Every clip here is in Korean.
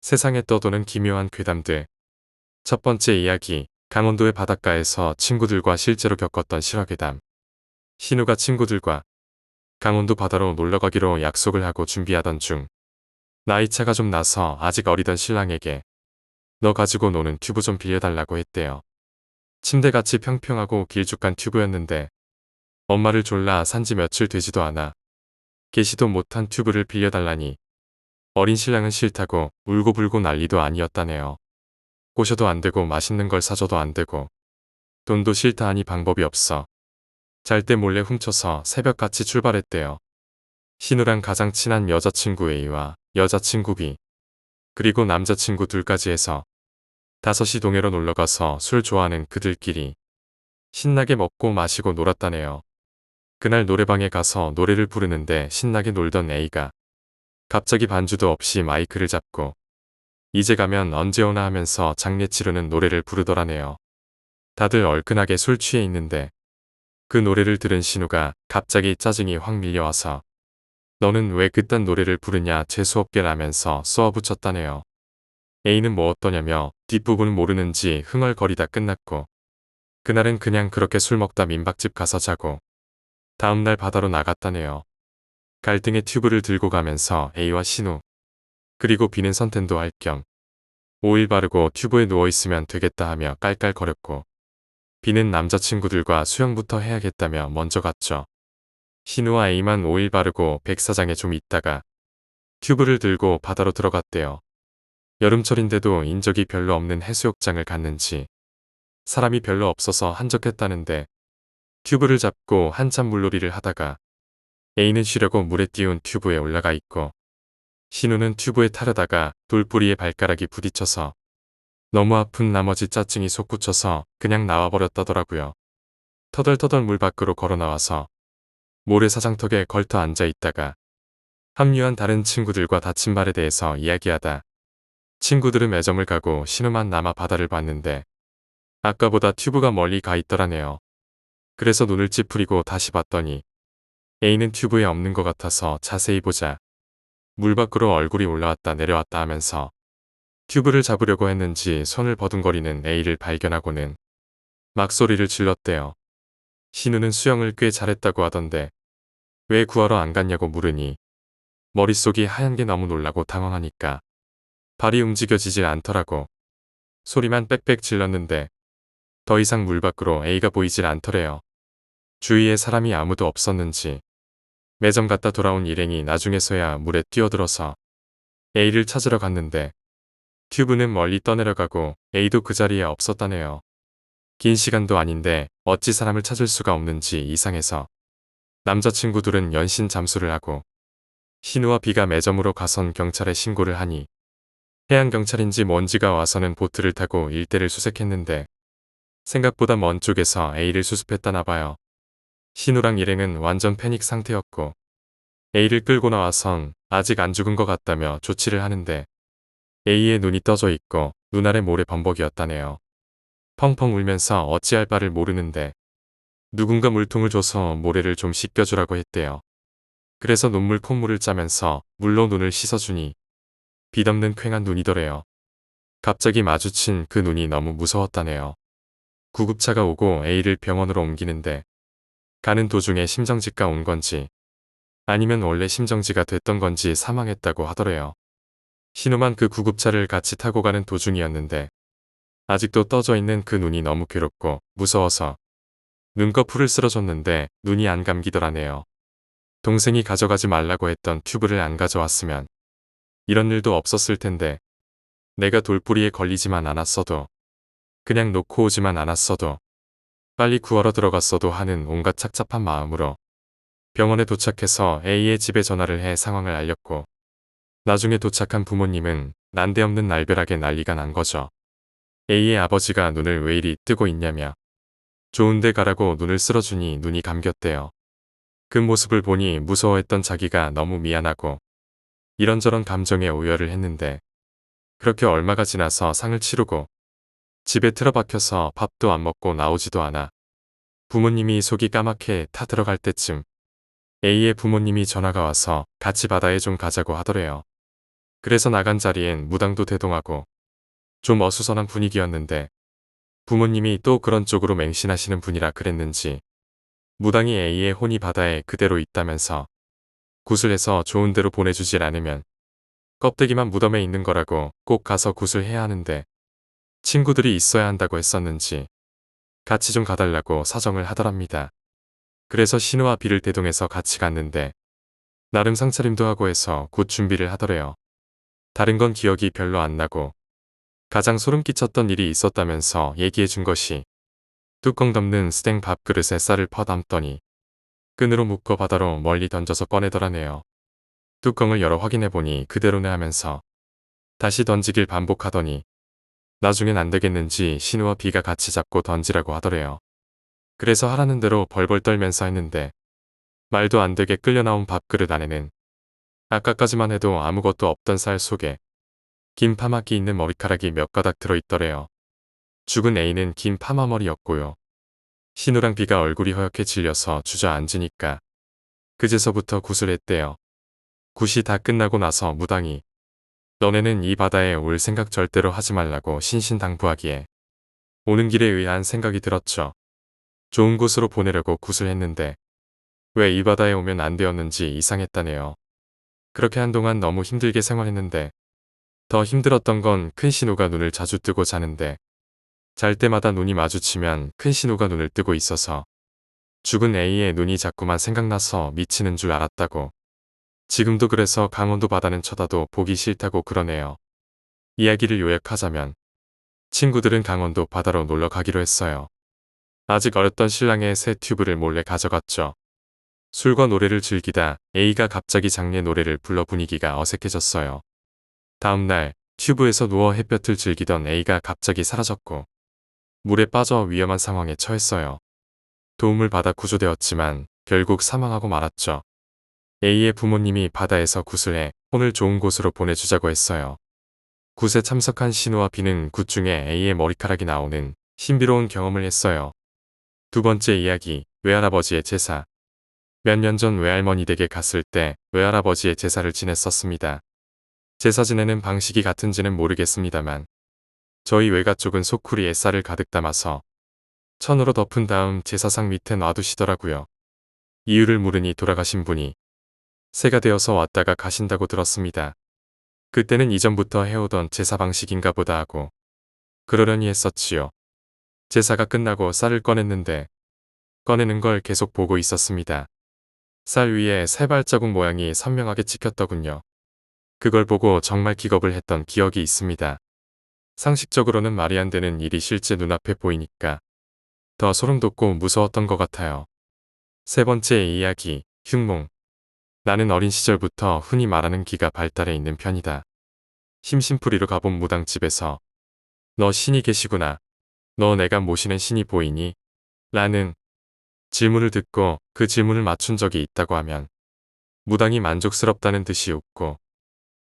세상에 떠도는 기묘한 괴담들. 첫 번째 이야기, 강원도의 바닷가에서 친구들과 실제로 겪었던 실화괴담. 신우가 친구들과 강원도 바다로 놀러가기로 약속을 하고 준비하던 중 나이차가 좀 나서 아직 어리던 신랑에게 너 가지고 노는 튜브 좀 빌려달라고 했대요. 침대같이 평평하고 길쭉한 튜브였는데 엄마를 졸라 산지 며칠 되지도 않아 개시도 못한 튜브를 빌려달라니 어린 신랑은 싫다고 울고불고 난리도 아니었다네요. 꼬셔도 안 되고 맛있는 걸 사줘도 안 되고 돈도 싫다 하니 방법이 없어 잘 때 몰래 훔쳐서 새벽같이 출발했대요. 신우랑 가장 친한 여자친구 A와 여자친구 B 그리고 남자친구 둘까지 해서 다섯이 동해로 놀러가서 술 좋아하는 그들끼리 신나게 먹고 마시고 놀았다네요. 그날 노래방에 가서 노래를 부르는데 신나게 놀던 A가 갑자기 반주도 없이 마이크를 잡고 이제 가면 언제 오나 하면서 장례치르는 노래를 부르더라네요. 다들 얼큰하게 술 취해 있는데 그 노래를 들은 신우가 갑자기 짜증이 확 밀려와서 너는 왜 그딴 노래를 부르냐 재수없게 라면서 쏘아붙였다네요. A는 뭐 어떠냐며 뒷부분은 모르는지 흥얼거리다 끝났고 그날은 그냥 그렇게 술 먹다 민박집 가서 자고 다음날 바다로 나갔다네요. 갈등의 튜브를 들고 가면서 A와 신우 그리고 B는 선탠도 할 겸 오일 바르고 튜브에 누워있으면 되겠다 하며 깔깔거렸고 B는 남자친구들과 수영부터 해야겠다며 먼저 갔죠. 신우와 A만 오일 바르고 백사장에 좀 있다가 튜브를 들고 바다로 들어갔대요. 여름철인데도 인적이 별로 없는 해수욕장을 갔는지 사람이 별로 없어서 한적했다는데 튜브를 잡고 한참 물놀이를 하다가 A는 쉬려고 물에 띄운 튜브에 올라가 있고 신우는 튜브에 타려다가 돌뿌리에 발가락이 부딪혀서 너무 아픈 나머지 짜증이 솟구쳐서 그냥 나와버렸다더라고요. 터덜터덜 물 밖으로 걸어나와서 모래사장턱에 걸터 앉아 있다가 합류한 다른 친구들과 다친 말에 대해서 이야기하다 친구들은 매점을 가고 신우만 남아 바다를 봤는데 아까보다 튜브가 멀리 가 있더라네요. 그래서 눈을 찌푸리고 다시 봤더니 A는 튜브에 없는 것 같아서 자세히 보자 물 밖으로 얼굴이 올라왔다 내려왔다 하면서 튜브를 잡으려고 했는지 손을 버둥거리는 A를 발견하고는 막 소리를 질렀대요. 신우는 수영을 꽤 잘했다고 하던데 왜 구하러 안 갔냐고 물으니 머릿속이 하얀 게 너무 놀라고 당황하니까 발이 움직여지질 않더라고. 소리만 빽빽 질렀는데 더 이상 물 밖으로 A가 보이질 않더래요. 주위에 사람이 아무도 없었는지 매점 갔다 돌아온 일행이 나중에서야 물에 뛰어들어서 A를 찾으러 갔는데 튜브는 멀리 떠내려가고 A도 그 자리에 없었다네요. 긴 시간도 아닌데 어찌 사람을 찾을 수가 없는지 이상해서 남자친구들은 연신 잠수를 하고 신우와 B가 매점으로 가선 경찰에 신고를 하니 해양경찰인지 뭔지가 와서는 보트를 타고 일대를 수색했는데 생각보다 먼 쪽에서 A를 수습했다나 봐요. 신우랑 일행은 완전 패닉 상태였고 A를 끌고 나와선 아직 안 죽은 것 같다며 조치를 하는데 A의 눈이 떠져 있고 눈알에 모래 범벅이었다네요. 펑펑 울면서 어찌할 바를 모르는데 누군가 물통을 줘서 모래를 좀 씻겨주라고 했대요. 그래서 눈물 콧물을 짜면서 물로 눈을 씻어주니 빛없는 퀭한 눈이더래요. 갑자기 마주친 그 눈이 너무 무서웠다네요. 구급차가 오고 A를 병원으로 옮기는데 가는 도중에 심정지가 온 건지 아니면 원래 심정지가 됐던 건지 사망했다고 하더래요. 신우만 그 구급차를 같이 타고 가는 도중이었는데 아직도 떠져 있는 그 눈이 너무 괴롭고 무서워서 눈꺼풀을 쓸어줬는데 눈이 안 감기더라네요. 동생이 가져가지 말라고 했던 튜브를 안 가져왔으면 이런 일도 없었을 텐데 내가 돌뿌리에 걸리지만 않았어도 그냥 놓고 오지만 않았어도 빨리 구하러 들어갔어도 하는 온갖 착잡한 마음으로 병원에 도착해서 A의 집에 전화를 해 상황을 알렸고 나중에 도착한 부모님은 난데없는 날벼락에 난리가 난 거죠. A의 아버지가 눈을 왜 이리 뜨고 있냐며 좋은 데 가라고 눈을 쓸어주니 눈이 감겼대요. 그 모습을 보니 무서워했던 자기가 너무 미안하고 이런저런 감정에 오열을 했는데 그렇게 얼마가 지나서 상을 치르고 집에 틀어박혀서 밥도 안 먹고 나오지도 않아 부모님이 속이 까맣게 타 들어갈 때쯤 A의 부모님이 전화가 와서 같이 바다에 좀 가자고 하더래요. 그래서 나간 자리엔 무당도 대동하고 좀 어수선한 분위기였는데 부모님이 또 그런 쪽으로 맹신하시는 분이라 그랬는지 무당이 A의 혼이 바다에 그대로 있다면서 구슬해서 좋은 데로 보내주질 않으면 껍데기만 무덤에 있는 거라고 꼭 가서 구슬해야 하는데 친구들이 있어야 한다고 했었는지 같이 좀 가달라고 사정을 하더랍니다. 그래서 신우와 비를 대동해서 같이 갔는데 나름 상차림도 하고 해서 곧 준비를 하더래요. 다른 건 기억이 별로 안 나고 가장 소름 끼쳤던 일이 있었다면서 얘기해 준 것이 뚜껑 덮는 스탱 밥그릇에 쌀을 퍼담더니 끈으로 묶어 바다로 멀리 던져서 꺼내더라네요. 뚜껑을 열어 확인해보니 그대로네 하면서 다시 던지길 반복하더니 나중엔 안 되겠는지 신우와 비가 같이 잡고 던지라고 하더래요. 그래서 하라는 대로 벌벌 떨면서 했는데 말도 안 되게 끌려 나온 밥그릇 안에는 아까까지만 해도 아무것도 없던 쌀 속에 긴 파마기 있는 머리카락이 몇 가닥 들어있더래요. 죽은 A는 긴 파마머리였고요. 신우랑 비가 얼굴이 허옇게 질려서 주저앉으니까 그제서부터 구슬했대요. 굿이 다 끝나고 나서 무당이 너네는 이 바다에 올 생각 절대로 하지 말라고 신신당부하기에 오는 길에 의아한 생각이 들었죠. 좋은 곳으로 보내려고 구슬했는데 왜 이 바다에 오면 안 되었는지 이상했다네요. 그렇게 한동안 너무 힘들게 생활했는데 더 힘들었던 건 큰 신우가 눈을 자주 뜨고 자는데 잘 때마다 눈이 마주치면 큰 신우가 눈을 뜨고 있어서 죽은 A의 눈이 자꾸만 생각나서 미치는 줄 알았다고. 지금도 그래서 강원도 바다는 쳐다도 보기 싫다고 그러네요. 이야기를 요약하자면 친구들은 강원도 바다로 놀러 가기로 했어요. 아직 어렸던 신랑의 새 튜브를 몰래 가져갔죠. 술과 노래를 즐기다 A가 갑자기 장례 노래를 불러 분위기가 어색해졌어요. 다음날 튜브에서 누워 햇볕을 즐기던 A가 갑자기 사라졌고 물에 빠져 위험한 상황에 처했어요. 도움을 받아 구조되었지만 결국 사망하고 말았죠. A의 부모님이 바다에서 굿을 해 혼을 좋은 곳으로 보내주자고 했어요. 굿에 참석한 신우와 비는 굿 중에 A의 머리카락이 나오는 신비로운 경험을 했어요. 두 번째 이야기, 외할아버지의 제사. 몇 년 전 외할머니 댁에 갔을 때 외할아버지의 제사를 지냈었습니다. 제사 지내는 방식이 같은지는 모르겠습니다만 저희 외가 쪽은 소쿠리에 쌀을 가득 담아서 천으로 덮은 다음 제사상 밑에 놔두시더라고요. 이유를 물으니 돌아가신 분이 새가 되어서 왔다가 가신다고 들었습니다. 그때는 이전부터 해오던 제사 방식인가 보다 하고 그러려니 했었지요. 제사가 끝나고 쌀을 꺼냈는데 꺼내는 걸 계속 보고 있었습니다. 쌀 위에 새 발자국 모양이 선명하게 찍혔더군요. 그걸 보고 정말 기겁을 했던 기억이 있습니다. 상식적으로는 말이 안 되는 일이 실제 눈앞에 보이니까 더 소름 돋고 무서웠던 것 같아요. 세 번째 이야기, 흉몽. 나는 어린 시절부터 흔히 말하는 기가 발달해 있는 편이다. 심심풀이로 가본 무당집에서 너 신이 계시구나. 너 내가 모시는 신이 보이니? 라는 질문을 듣고 그 질문을 맞춘 적이 있다고 하면 무당이 만족스럽다는 듯이 웃고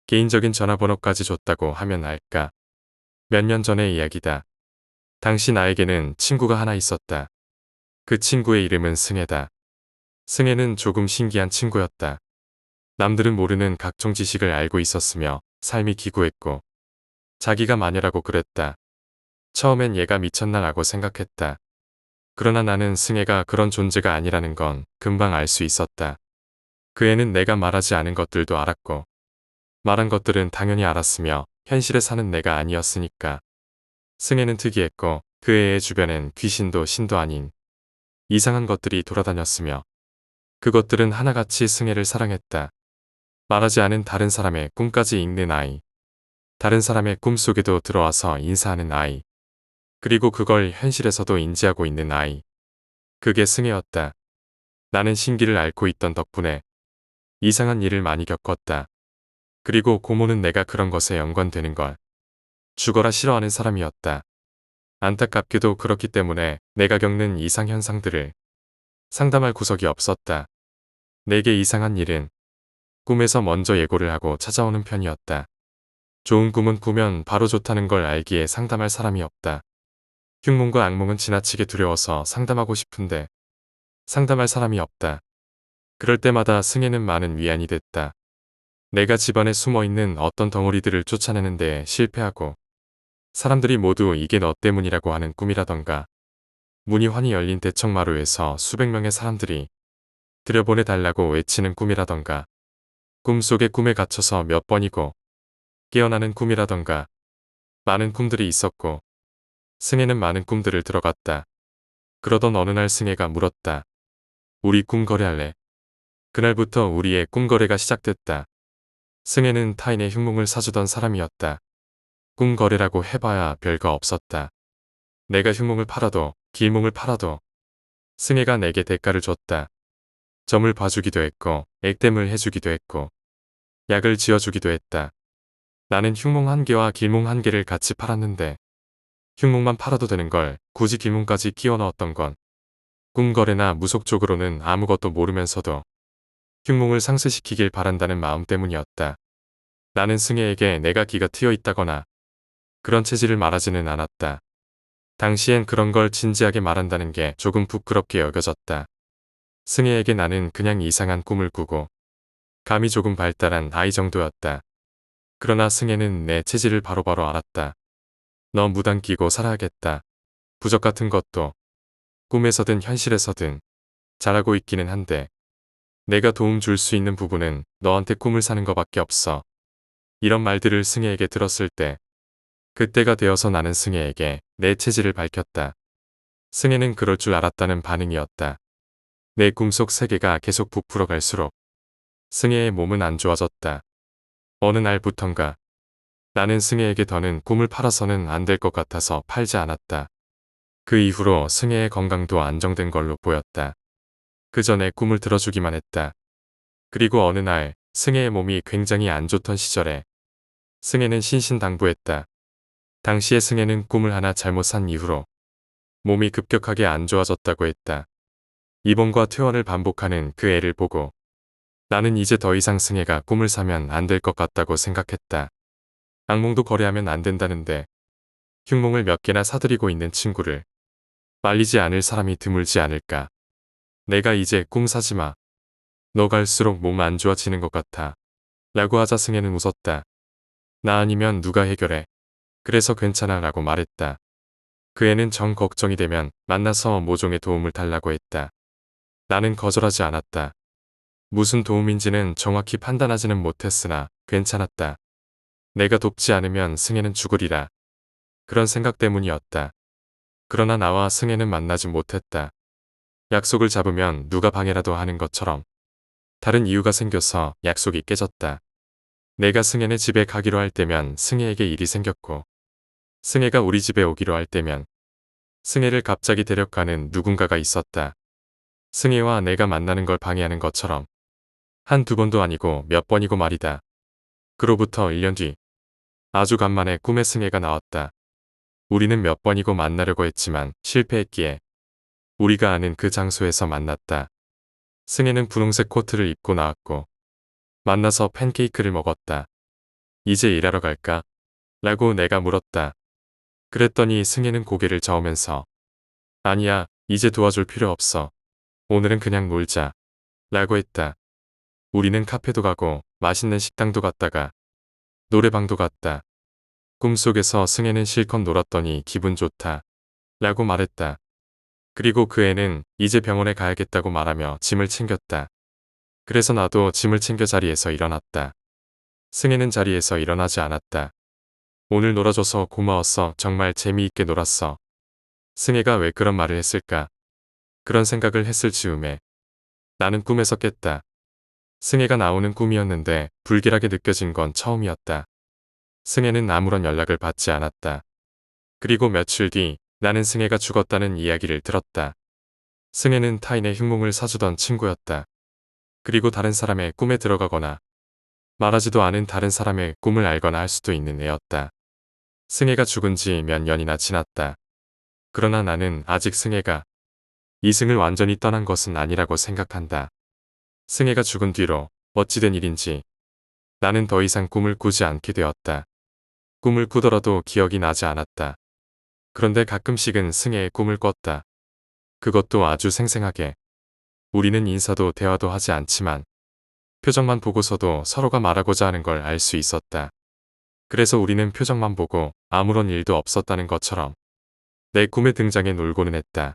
개인적인 전화번호까지 줬다고 하면 알까. 몇 년 전의 이야기다. 당시 나에게는 친구가 하나 있었다. 그 친구의 이름은 승혜다. 승혜는 조금 신기한 친구였다. 남들은 모르는 각종 지식을 알고 있었으며 삶이 기구했고 자기가 마녀라고 그랬다. 처음엔 얘가 미쳤나라고 생각했다. 그러나 나는 승혜가 그런 존재가 아니라는 건 금방 알 수 있었다. 그 애는 내가 말하지 않은 것들도 알았고 말한 것들은 당연히 알았으며 현실에 사는 내가 아니었으니까. 승혜는 특이했고 그 애의 주변엔 귀신도 신도 아닌 이상한 것들이 돌아다녔으며 그것들은 하나같이 승혜를 사랑했다. 말하지 않은 다른 사람의 꿈까지 읽는 아이. 다른 사람의 꿈속에도 들어와서 인사하는 아이. 그리고 그걸 현실에서도 인지하고 있는 아이. 그게 승혜였다. 나는 신기를 앓고 있던 덕분에 이상한 일을 많이 겪었다. 그리고 고모는 내가 그런 것에 연관되는 걸 죽어라 싫어하는 사람이었다. 안타깝게도 그렇기 때문에 내가 겪는 이상현상들을 상담할 구석이 없었다. 내게 이상한 일은 꿈에서 먼저 예고를 하고 찾아오는 편이었다. 좋은 꿈은 꾸면 바로 좋다는 걸 알기에 상담할 사람이 없다. 흉몽과 악몽은 지나치게 두려워서 상담하고 싶은데 상담할 사람이 없다. 그럴 때마다 승혜는 많은 위안이 됐다. 내가 집안에 숨어있는 어떤 덩어리들을 쫓아내는 데 실패하고 사람들이 모두 이게 너 때문이라고 하는 꿈이라던가 문이 환히 열린 대청마루에서 수백 명의 사람들이 들여보내달라고 외치는 꿈이라던가 꿈속의 꿈에 갇혀서 몇 번이고 깨어나는 꿈이라던가 많은 꿈들이 있었고 승혜는 많은 꿈들을 들어갔다. 그러던 어느 날 승혜가 물었다. 우리 꿈 거래할래? 그날부터 우리의 꿈 거래가 시작됐다. 승혜는 타인의 흉몽을 사주던 사람이었다. 꿈 거래라고 해봐야 별거 없었다. 내가 흉몽을 팔아도 길몽을 팔아도 승혜가 내게 대가를 줬다. 점을 봐주기도 했고 액땜을 해주기도 했고 약을 지어주기도 했다. 나는 흉몽 한 개와 길몽 한 개를 같이 팔았는데 흉몽만 팔아도 되는 걸 굳이 길몽까지 끼워 넣었던 건 꿈거래나 무속 쪽으로는 아무것도 모르면서도 흉몽을 상쇄시키길 바란다는 마음 때문이었다. 나는 승혜에게 내가 기가 트여 있다거나 그런 체질을 말하지는 않았다. 당시엔 그런 걸 진지하게 말한다는 게 조금 부끄럽게 여겨졌다. 승혜에게 나는 그냥 이상한 꿈을 꾸고 감이 조금 발달한 아이 정도였다. 그러나 승혜는 내 체질을 바로바로 알았다. 너 무당 끼고 살아야겠다. 부적 같은 것도 꿈에서든 현실에서든 잘하고 있기는 한데 내가 도움 줄 수 있는 부분은 너한테 꿈을 사는 거밖에 없어. 이런 말들을 승혜에게 들었을 때 그때가 되어서 나는 승혜에게 내 체질을 밝혔다. 승혜는 그럴 줄 알았다는 반응이었다. 내 꿈속 세계가 계속 부풀어 갈수록 승혜의 몸은 안 좋아졌다. 어느 날부턴가 나는 승혜에게 더는 꿈을 팔아서는 안 될 것 같아서 팔지 않았다. 그 이후로 승혜의 건강도 안정된 걸로 보였다. 그 전에 꿈을 들어주기만 했다. 그리고 어느 날 승혜의 몸이 굉장히 안 좋던 시절에 승혜는 신신당부했다. 당시에 승혜는 꿈을 하나 잘못 산 이후로 몸이 급격하게 안 좋아졌다고 했다. 입원과 퇴원을 반복하는 그 애를 보고 나는 이제 더 이상 승혜가 꿈을 사면 안 될 것 같다고 생각했다. 악몽도 거래하면 안 된다는데 흉몽을 몇 개나 사들이고 있는 친구를 말리지 않을 사람이 드물지 않을까. 내가 이제 꿈 사지 마. 너 갈수록 몸 안 좋아지는 것 같아. 라고 하자 승혜는 웃었다. 나 아니면 누가 해결해. 그래서 괜찮아 라고 말했다. 그 애는 정 걱정이 되면 만나서 모종의 도움을 달라고 했다. 나는 거절하지 않았다. 무슨 도움인지는 정확히 판단하지는 못했으나 괜찮았다. 내가 돕지 않으면 승혜는 죽으리라. 그런 생각 때문이었다. 그러나 나와 승혜는 만나지 못했다. 약속을 잡으면 누가 방해라도 하는 것처럼 다른 이유가 생겨서 약속이 깨졌다. 내가 승혜네 집에 가기로 할 때면 승혜에게 일이 생겼고 승혜가 우리 집에 오기로 할 때면 승혜를 갑자기 데려가는 누군가가 있었다. 승혜와 내가 만나는 걸 방해하는 것처럼 한두 번도 아니고 몇 번이고 말이다. 그로부터 1년 뒤 아주 간만에 꿈에 승혜가 나왔다. 우리는 몇 번이고 만나려고 했지만 실패했기에 우리가 아는 그 장소에서 만났다. 승혜는 분홍색 코트를 입고 나왔고 만나서 팬케이크를 먹었다. 이제 일하러 갈까? 라고 내가 물었다. 그랬더니 승혜는 고개를 저으면서 아니야, 이제 도와줄 필요 없어. 오늘은 그냥 놀자. 라고 했다. 우리는 카페도 가고 맛있는 식당도 갔다가 노래방도 갔다. 꿈속에서 승혜는 실컷 놀았더니 기분 좋다. 라고 말했다. 그리고 그 애는 이제 병원에 가야겠다고 말하며 짐을 챙겼다. 그래서 나도 짐을 챙겨 자리에서 일어났다. 승혜는 자리에서 일어나지 않았다. 오늘 놀아줘서 고마웠어. 정말 재미있게 놀았어. 승혜가 왜 그런 말을 했을까? 그런 생각을 했을 즈음에 나는 꿈에서 깼다. 승혜가 나오는 꿈이었는데 불길하게 느껴진 건 처음이었다. 승혜는 아무런 연락을 받지 않았다. 그리고 며칠 뒤 나는 승혜가 죽었다는 이야기를 들었다. 승혜는 타인의 흉몽을 사주던 친구였다. 그리고 다른 사람의 꿈에 들어가거나 말하지도 않은 다른 사람의 꿈을 알거나 할 수도 있는 애였다. 승혜가 죽은 지 몇 년이나 지났다. 그러나 나는 아직 승혜가 이승을 완전히 떠난 것은 아니라고 생각한다. 승혜가 죽은 뒤로 어찌된 일인지 나는 더 이상 꿈을 꾸지 않게 되었다. 꿈을 꾸더라도 기억이 나지 않았다. 그런데 가끔씩은 승혜의 꿈을 꿨다. 그것도 아주 생생하게. 우리는 인사도 대화도 하지 않지만 표정만 보고서도 서로가 말하고자 하는 걸 알 수 있었다. 그래서 우리는 표정만 보고 아무런 일도 없었다는 것처럼 내 꿈의 등장에 놀고는 했다.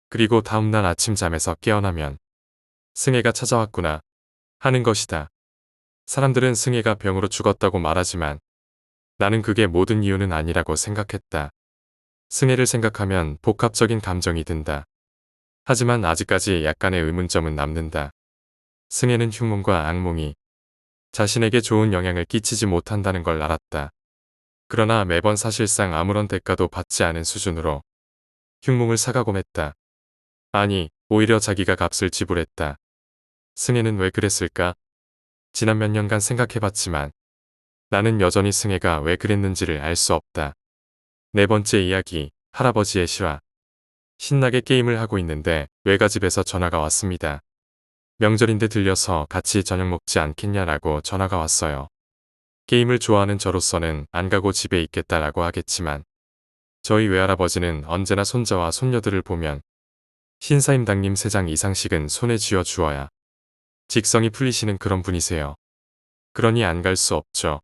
그리고 다음날 아침 잠에서 깨어나면 승혜가 찾아왔구나 하는 것이다. 사람들은 승혜가 병으로 죽었다고 말하지만 나는 그게 모든 이유는 아니라고 생각했다. 승혜를 생각하면 복합적인 감정이 든다. 하지만 아직까지 약간의 의문점은 남는다. 승혜는 흉몽과 악몽이 자신에게 좋은 영향을 끼치지 못한다는 걸 알았다. 그러나 매번 사실상 아무런 대가도 받지 않은 수준으로 흉몽을 사가곤 했다. 아니, 오히려 자기가 값을 지불했다. 승혜는 왜 그랬을까? 지난 몇 년간 생각해봤지만 나는 여전히 승혜가 왜 그랬는지를 알 수 없다. 네 번째 이야기, 할아버지의 실화. 신나게 게임을 하고 있는데 외가집에서 전화가 왔습니다. 명절인데 들려서 같이 저녁 먹지 않겠냐라고 전화가 왔어요. 게임을 좋아하는 저로서는 안 가고 집에 있겠다라고 하겠지만 저희 외할아버지는 언제나 손자와 손녀들을 보면 신사임당님 3장 이상씩은 손에 쥐어 주어야 직성이 풀리시는 그런 분이세요. 그러니 안 갈 수 없죠.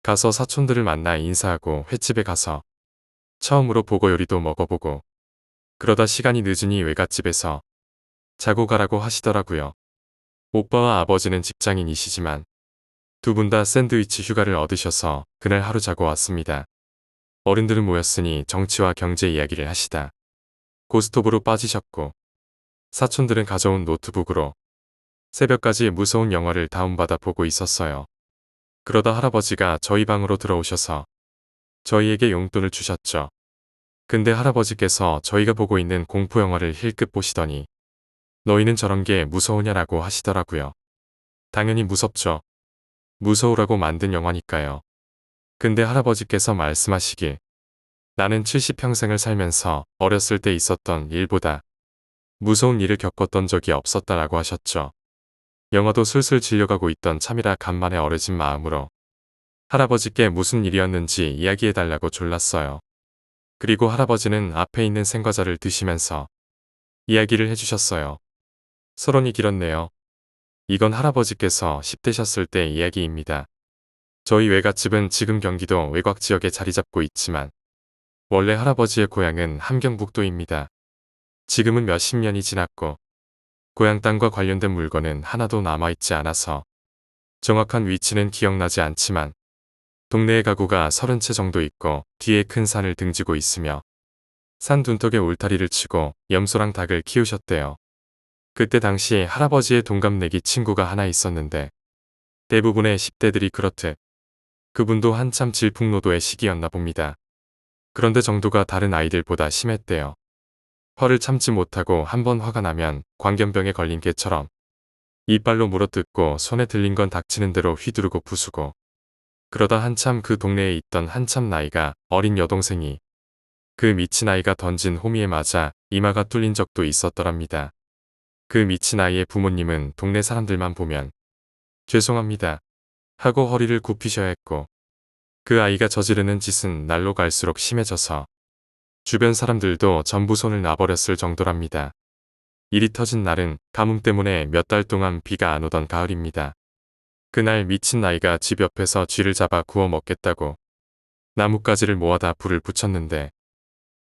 가서 사촌들을 만나 인사하고 횟집에 가서 처음으로 보고 요리도 먹어보고 그러다 시간이 늦으니 외갓집에서 자고 가라고 하시더라고요. 오빠와 아버지는 직장인이시지만 두 분 다 샌드위치 휴가를 얻으셔서 그날 하루 자고 왔습니다. 어른들은 모였으니 정치와 경제 이야기를 하시다 고스톱으로 빠지셨고 사촌들은 가져온 노트북으로 새벽까지 무서운 영화를 다운받아 보고 있었어요. 그러다 할아버지가 저희 방으로 들어오셔서 저희에게 용돈을 주셨죠. 근데 할아버지께서 저희가 보고 있는 공포 영화를 힐끗 보시더니 너희는 저런 게 무서우냐라고 하시더라고요. 당연히 무섭죠. 무서우라고 만든 영화니까요. 근데 할아버지께서 말씀하시길 나는 70평생을 살면서 어렸을 때 있었던 일보다 무서운 일을 겪었던 적이 없었다라고 하셨죠. 영화도 슬슬 질려가고 있던 참이라 간만에 어려진 마음으로 할아버지께 무슨 일이었는지 이야기해달라고 졸랐어요. 그리고 할아버지는 앞에 있는 생과자를 드시면서 이야기를 해주셨어요. 서론이 길었네요. 이건 할아버지께서 10대셨을 때 이야기입니다. 저희 외갓집은 지금 경기도 외곽 지역에 자리 잡고 있지만 원래 할아버지의 고향은 함경북도입니다. 지금은 몇십 년이 지났고 고향 땅과 관련된 물건은 하나도 남아있지 않아서 정확한 위치는 기억나지 않지만 동네에 가구가 30채 정도 있고 뒤에 큰 산을 등지고 있으며 산 둔턱에 울타리를 치고 염소랑 닭을 키우셨대요. 그때 당시 할아버지의 동갑내기 친구가 하나 있었는데 대부분의 10대들이 그렇듯 그분도 한참 질풍노도의 시기였나 봅니다. 그런데 정도가 다른 아이들보다 심했대요. 화를 참지 못하고 한번 화가 나면 광견병에 걸린 개처럼 이빨로 물어뜯고 손에 들린 건 닥치는 대로 휘두르고 부수고 그러다 한참 그 동네에 있던 한참 나이가 어린 여동생이 그 미친 아이가 던진 호미에 맞아 이마가 뚫린 적도 있었더랍니다. 그 미친 아이의 부모님은 동네 사람들만 보면 죄송합니다 하고 허리를 굽히셔야 했고 그 아이가 저지르는 짓은 날로 갈수록 심해져서 주변 사람들도 전부 손을 놔버렸을 정도랍니다. 일이 터진 날은 가뭄 때문에 몇 달 동안 비가 안 오던 가을입니다. 그날 미친 아이가 집 옆에서 쥐를 잡아 구워 먹겠다고 나뭇가지를 모아다 불을 붙였는데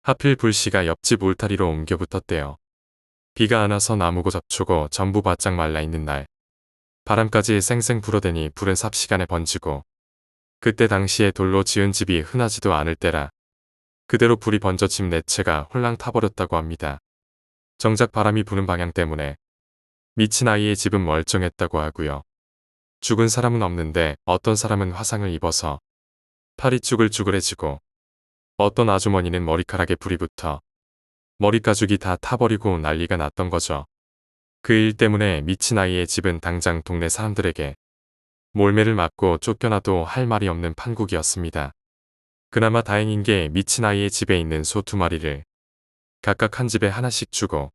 하필 불씨가 옆집 울타리로 옮겨 붙었대요. 비가 안 와서 나무고 잡초고 전부 바짝 말라있는 날 바람까지 쌩쌩 불어대니 불은 삽시간에 번지고 그때 당시에 돌로 지은 집이 흔하지도 않을 때라 그대로 불이 번져 집 4채가 홀랑 타버렸다고 합니다. 정작 바람이 부는 방향 때문에 미친 아이의 집은 멀쩡했다고 하고요. 죽은 사람은 없는데 어떤 사람은 화상을 입어서 팔이 쭈글쭈글해지고 어떤 아주머니는 머리카락에 불이 붙어 머리 가죽이 다 타버리고 난리가 났던 거죠. 그 일 때문에 미친 아이의 집은 당장 동네 사람들에게 몰매를 맞고 쫓겨나도 할 말이 없는 판국이었습니다. 그나마 다행인 게 미친 아이의 집에 있는 소 2마리를 각각 한 집에 하나씩 주고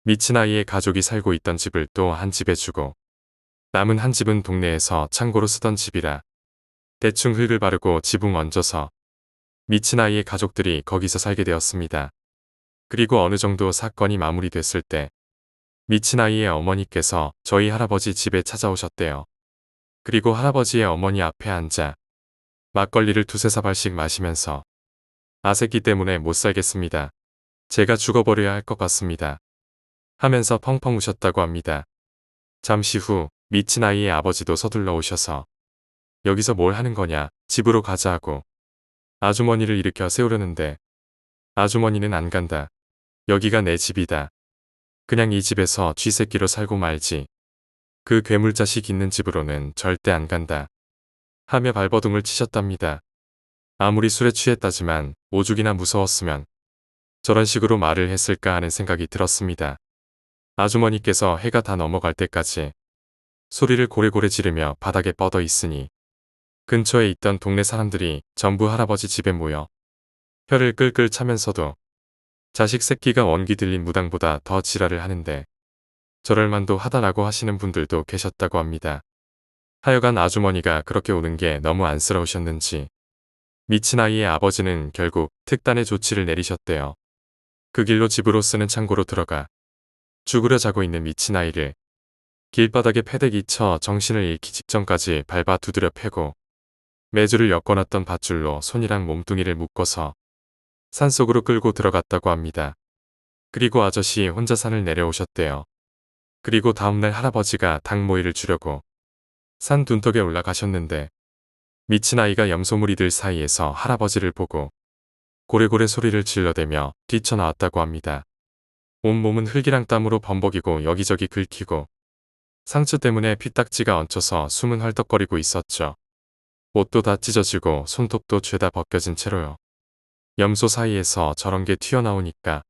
미친 아이의 가족이 살고 있던 집을 또 한 집에 주고 남은 한 집은 동네에서 창고로 쓰던 집이라 대충 흙을 바르고 지붕 얹어서 미친 아이의 가족들이 거기서 살게 되었습니다. 그리고 어느 정도 사건이 마무리됐을 때 미친 아이의 어머니께서 저희 할아버지 집에 찾아오셨대요. 그리고 할아버지의 어머니 앞에 앉아 막걸리를 두세 사발씩 마시면서 아 새끼 때문에 못 살겠습니다. 제가 죽어버려야 할 것 같습니다. 하면서 펑펑 우셨다고 합니다. 잠시 후 미친 아이의 아버지도 서둘러 오셔서 여기서 뭘 하는 거냐, 집으로 가자 하고 아주머니를 일으켜 세우려는데 아주머니는 안 간다. 여기가 내 집이다. 그냥 이 집에서 쥐새끼로 살고 말지. 그 괴물자식 있는 집으로는 절대 안 간다. 하며 발버둥을 치셨답니다. 아무리 술에 취했다지만 오죽이나 무서웠으면 저런 식으로 말을 했을까 하는 생각이 들었습니다. 아주머니께서 해가 다 넘어갈 때까지 소리를 고래고래 지르며 바닥에 뻗어 있으니 근처에 있던 동네 사람들이 전부 할아버지 집에 모여 혀를 끌끌 차면서도 자식 새끼가 원기 들린 무당보다 더 지랄을 하는데 저럴 만도 하다라고 하시는 분들도 계셨다고 합니다. 하여간 아주머니가 그렇게 우는 게 너무 안쓰러우셨는지 미친 아이의 아버지는 결국 특단의 조치를 내리셨대요. 그 길로 집으로 쓰는 창고로 들어가 죽으려 자고 있는 미친 아이를 길바닥에 패대기 쳐 정신을 잃기 직전까지 밟아 두드려 패고 매주를 엮어놨던 밧줄로 손이랑 몸뚱이를 묶어서 산속으로 끌고 들어갔다고 합니다. 그리고 아저씨 혼자 산을 내려오셨대요. 그리고 다음날 할아버지가 닭 모이를 주려고 산 둔턱에 올라가셨는데 미친 아이가 염소무리들 사이에서 할아버지를 보고 고래고래 소리를 질러대며 뛰쳐나왔다고 합니다. 온몸은 흙이랑 땀으로 범벅이고 여기저기 긁히고 상처 때문에 피딱지가 얹혀서 숨은 헐떡거리고 있었죠. 옷도 다 찢어지고 손톱도 죄다 벗겨진 채로요. 염소 사이에서 저런 게 튀어나오니까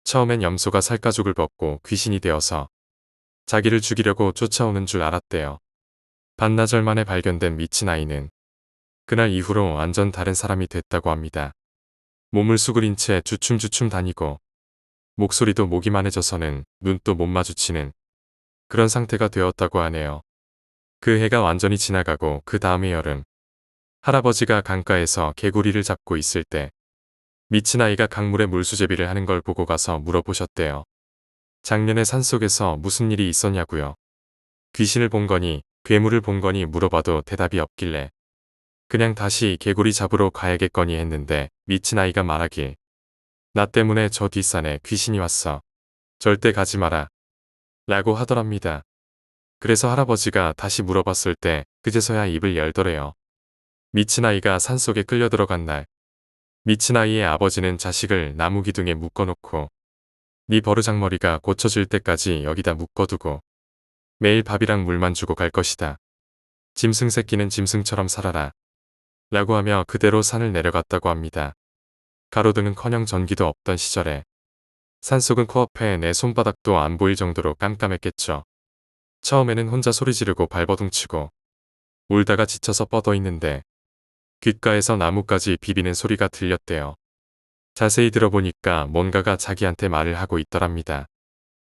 처음엔 염소가 살가죽을 벗고 귀신이 되어서 자기를 죽이려고 쫓아오는 줄 알았대요. 반나절 만에 발견된 미친 아이는 그날 이후로 완전 다른 사람이 됐다고 합니다. 몸을 수그린 채 주춤주춤 다니고 목소리도 모기만해져서는 눈도 못 마주치는 그런 상태가 되었다고 하네요. 그 해가 완전히 지나가고 그 다음의 여름 할아버지가 강가에서 개구리를 잡고 있을 때 미친 아이가 강물에 물수제비를 하는 걸 보고 가서 물어보셨대요. 작년에 산속에서 무슨 일이 있었냐고요. 귀신을 본 거니 괴물을 본 거니 물어봐도 대답이 없길래 그냥 다시 개구리 잡으러 가야겠거니 했는데 미친 아이가 말하길 나 때문에 저 뒷산에 귀신이 왔어. 절대 가지 마라. 라고 하더랍니다. 그래서 할아버지가 다시 물어봤을 때 그제서야 입을 열더래요. 미친 아이가 산속에 끌려 들어간 날 미친 아이의 아버지는 자식을 나무 기둥에 묶어놓고 네 버르장머리가 고쳐질 때까지 여기다 묶어두고 매일 밥이랑 물만 주고 갈 것이다. 짐승 새끼는 짐승처럼 살아라. 라고 하며 그대로 산을 내려갔다고 합니다. 가로등은커녕 전기도 없던 시절에 산속은 코앞에 내 손바닥도 안 보일 정도로 깜깜했겠죠. 처음에는 혼자 소리 지르고 발버둥치고 울다가 지쳐서 뻗어 있는데 귓가에서 나뭇가지 비비는 소리가 들렸대요. 자세히 들어보니까 뭔가가 자기한테 말을 하고 있더랍니다.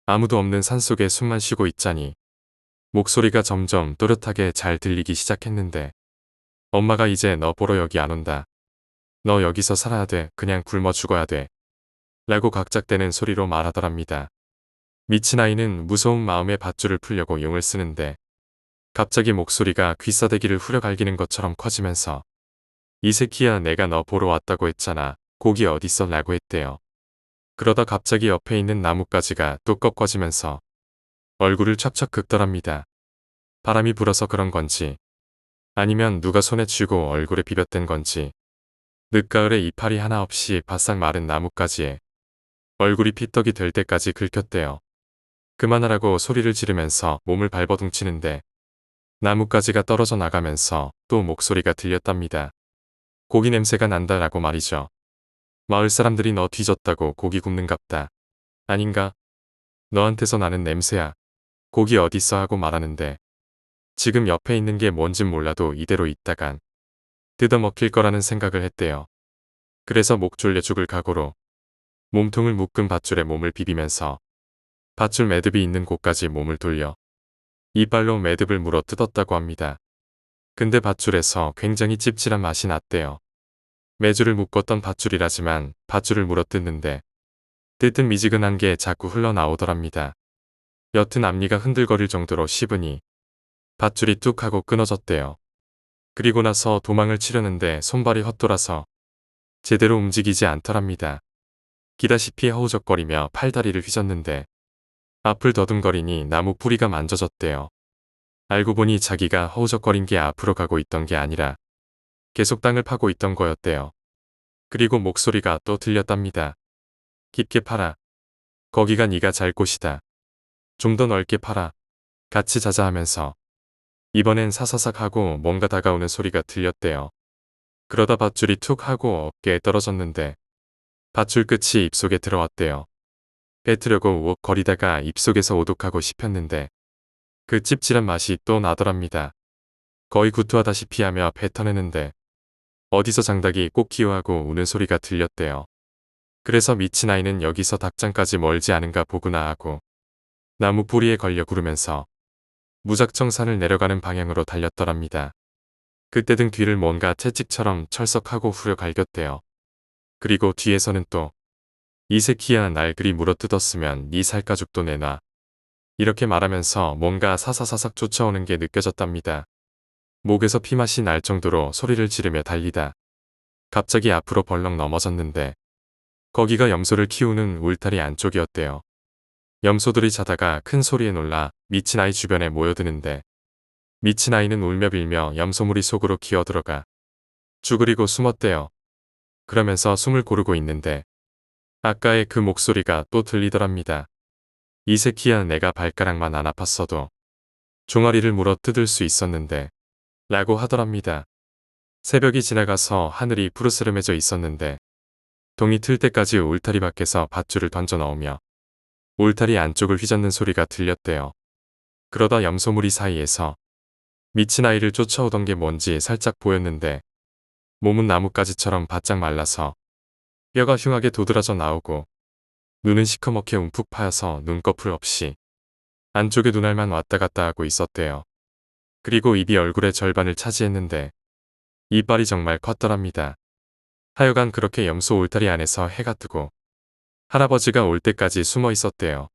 아무도 없는 산속에 숨만 쉬고 있자니 목소리가 점점 또렷하게 잘 들리기 시작했는데 엄마가 이제 너 보러 여기 안 온다. 너 여기서 살아야 돼. 그냥 굶어 죽어야 돼. 라고 각작대는 소리로 말하더랍니다. 미친 아이는 무서운 마음에 밧줄을 풀려고 용을 쓰는데 갑자기 목소리가 귀싸대기를 후려갈기는 것처럼 커지면서 이 새끼야 내가 너 보러 왔다고 했잖아. 고기 어딨어? 라고 했대요. 그러다 갑자기 옆에 있는 나뭇가지가 또 꺾어지면서 얼굴을 찹찹 긁더랍니다. 바람이 불어서 그런 건지 아니면 누가 손에 쥐고 얼굴에 비볐댄 건지 늦가을에 이파리 하나 없이 바싹 마른 나뭇가지에 얼굴이 피떡이 될 때까지 긁혔대요. 그만하라고 소리를 지르면서 몸을 발버둥치는데 나뭇가지가 떨어져 나가면서 또 목소리가 들렸답니다. 고기 냄새가 난다라고 말이죠. 마을 사람들이 너 뒤졌다고 고기 굽는갑다. 아닌가? 너한테서 나는 냄새야. 고기 어딨어 하고 말하는데 지금 옆에 있는 게 뭔진 몰라도 이대로 있다간 뜯어먹힐 거라는 생각을 했대요. 그래서 목 졸려 죽을 각오로 몸통을 묶은 밧줄에 몸을 비비면서 밧줄 매듭이 있는 곳까지 몸을 돌려 이빨로 매듭을 물어 뜯었다고 합니다. 근데 밧줄에서 굉장히 찝찝한 맛이 났대요. 매주를 묶었던 밧줄이라지만 밧줄을 물어 뜯는데 뜯은 미지근한 게 자꾸 흘러나오더랍니다. 옅은 앞니가 흔들거릴 정도로 씹으니 밧줄이 뚝 하고 끊어졌대요. 그리고 나서 도망을 치려는데 손발이 헛돌아서 제대로 움직이지 않더랍니다. 기다시피 허우적거리며 팔다리를 휘젓는데 앞을 더듬거리니 나무 뿌리가 만져졌대요. 알고 보니 자기가 허우적거린 게 앞으로 가고 있던 게 아니라 계속 땅을 파고 있던 거였대요. 그리고 목소리가 또 들렸답니다. 깊게 파라. 거기가 네가 잘 곳이다. 좀 더 넓게 파라. 같이 자자 하면서 이번엔 사사삭 하고 뭔가 다가오는 소리가 들렸대요. 그러다 밧줄이 툭 하고 어깨에 떨어졌는데 밧줄 끝이 입속에 들어왔대요. 뱉으려고 우걱거리다가 입속에서 오독하고 씹혔는데 그 찝찝한 맛이 또 나더랍니다. 거의 구토하다시피 하며 뱉어내는데 어디서 장닭이 꼭 기어하고 우는 소리가 들렸대요. 그래서 미친 아이는 여기서 닭장까지 멀지 않은가 보구나 하고 나무 뿌리에 걸려 구르면서 무작정 산을 내려가는 방향으로 달렸더랍니다. 그때 등 뒤를 뭔가 채찍처럼 철썩하고 후려 갈겼대요. 그리고 뒤에서는 또 이 새끼야 날 그리 물어뜯었으면 네 살가죽도 내놔. 이렇게 말하면서 뭔가 사사사삭 쫓아오는 게 느껴졌답니다. 목에서 피맛이 날 정도로 소리를 지르며 달리다 갑자기 앞으로 벌렁 넘어졌는데 거기가 염소를 키우는 울타리 안쪽이었대요. 염소들이 자다가 큰 소리에 놀라 미친 아이 주변에 모여드는데 미친 아이는 울며 빌며 염소무리 속으로 기어들어가 쭈그리고 숨었대요. 그러면서 숨을 고르고 있는데 아까의 그 목소리가 또 들리더랍니다. 이 새끼야 내가 발가락만 안 아팠어도 종아리를 물어 뜯을 수 있었는데 라고 하더랍니다. 새벽이 지나가서 하늘이 푸르스름해져 있었는데 동이 틀 때까지 울타리 밖에서 밧줄을 던져 넣으며 울타리 안쪽을 휘젓는 소리가 들렸대요. 그러다 염소무리 사이에서 미친 아이를 쫓아오던 게 뭔지 살짝 보였는데 몸은 나뭇가지처럼 바짝 말라서 뼈가 흉하게 도드라져 나오고 눈은 시커멓게 움푹 파여서 눈꺼풀 없이 안쪽에 눈알만 왔다 갔다 하고 있었대요. 그리고 입이 얼굴의 절반을 차지했는데 이빨이 정말 컸더랍니다. 하여간 그렇게 염소 울타리 안에서 해가 뜨고 할아버지가 올 때까지 숨어 있었대요.